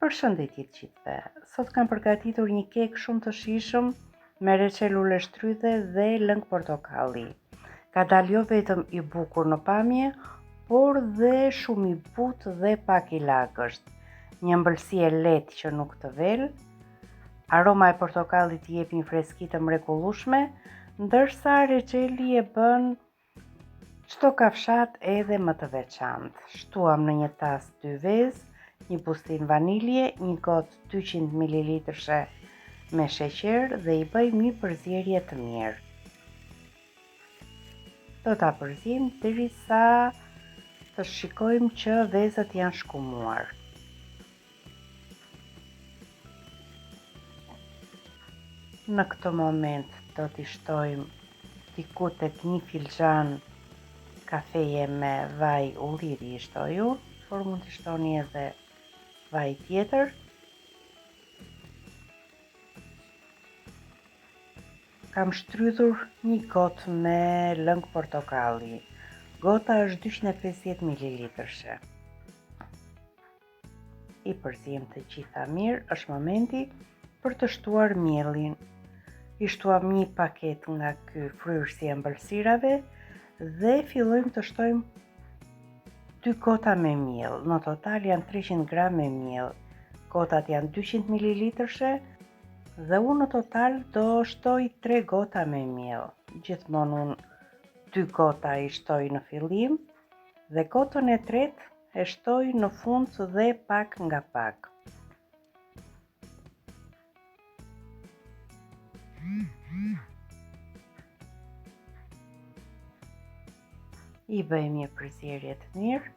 Përshëndetje të gjithëve. Sot kam përgatitur një kek shumë të shijshëm me reçel ule shtrydhe dhe lëng portokalli. Ka dalë jo vetëm i bukur në pamje, por dhe shumë i butë dhe pak i lagësht. Një ëmbëlsi e lehtë që nuk të vel. Aroma e portokallit i jep një freski të mrekullueshme, ndërsa reçeli e bën çdo kafshat edhe më të veçantë. Shtuam në një tas 2 vezë, një bustin vanilje, një gotë 200 ml me sheqer dhe i bëjmë një përzierje të mirë. Do ta përzijmë derisa të shikojmë që vezët janë shkumuar. Në këtë moment do t'i shtojmë diku tek 1 filxhan kafeje me vaj ulliri i shtoju, por mund t'i shtoni edhe vaj tjetër. Kam shtrydhur një gotë me lëng portokalli. Gota është 250 ml. I përzijmë të gjitha mirë, është momenti për të shtuar mielin. I shtuam një paket nga ky fryrësi i ëmbëlsirave dhe fillojmë të shtojmë 2 gota me miell. Në total janë 300 gram me miell. Gotat janë 200 ml dhe unë në total do shtoj 3 gota me miell. Gjithmonë unë 2 gota i shtoj në fillim dhe gotën e tretë e shtoj në fund dhe pak nga pak. I bëjmë një përzierje të mirë.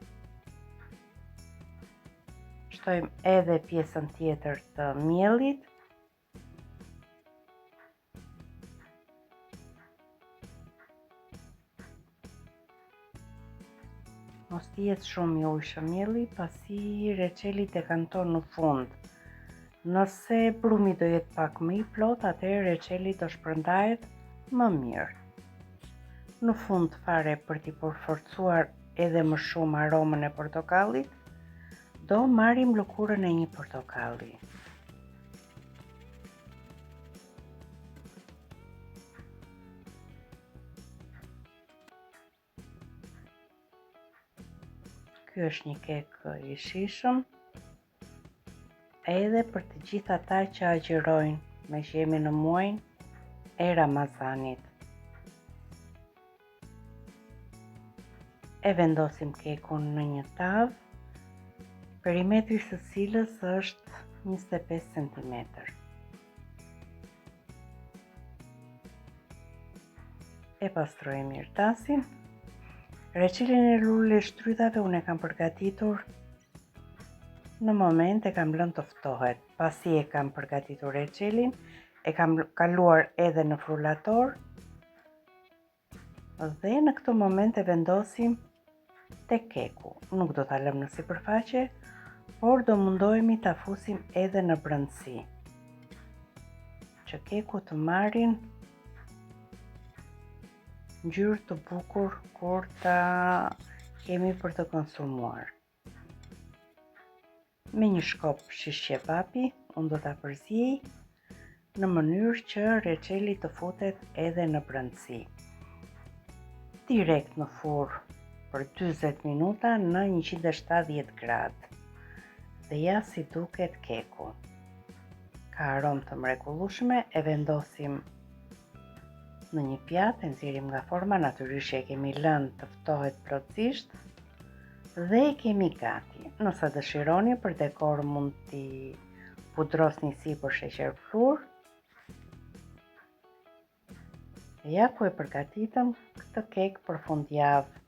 Shtojmë edhe pjesën tjetër të miellit. Mos jetë shumë i ujshëm mielli, pasi reçeli dekanton në fund. Nëse brumi do jetë pak më i plot, atëherë reçeli do shpërndahet më mirë. Në fund fare, për t'i përforcuar edhe më shumë aromën e portokallit, do marrim lëkurën e një portokalli. Ky është një kek i shijshëm, edhe për të gjithë ata që agjërojnë me që jemi në muajin e Ramazanit. E vendosim kekun në një tavë, perimetri së cilës është 25 cm. E pastrojmë mirë tasin. Reçelin e lule shtrydhave unë e kam përgatitur në moment e kam lënë të ftohet. Pasi e kam përgatitur reçelin, e kam kaluar edhe në frulator dhe në këtë moment e vendosim te keku. Nuk do ta lëm në sipërfaqe, por do mundohemi ta fusim edhe në brendësi, që keku të marrin ngjyrë të bukur kur ta kemi për të konsumuar. Me një shkop shish vapi, unë do ta përzij në mënyrë që reçeli të futet edhe në brendësi. Direkt në furrë për 40 minuta në 170 gradë. Dhe ja si duket keku. Ka aromë të mrekullueshme, e vendosim në një pjatë, e nxjerrim nga forma, natyrisht e kemi lënë të ftohet plotësisht dhe e kemi gati. Nëse dëshironi, për dekor mund t'i pudrosni sipër sheqer frur. Ja ku e përgatitëm këtë kek për fundjavë.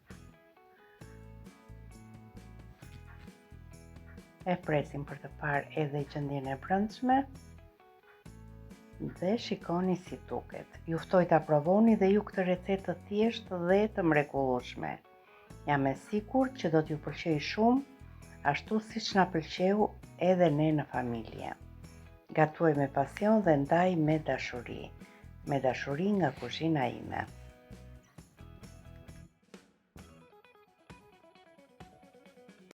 E presim për të parë edhe gjendjen e brendshme dhe shikoni si duket. Ju ftoj ta provoni dhe ju këtë recetë të thjeshtë dhe të mrekullueshme. Jam e sigurt që do t'ju pëlqejë shumë, ashtu siç na pëlqeu edhe ne në familje. Gatuaj me pasion dhe ndaj me dashuri nga kuzhina ime.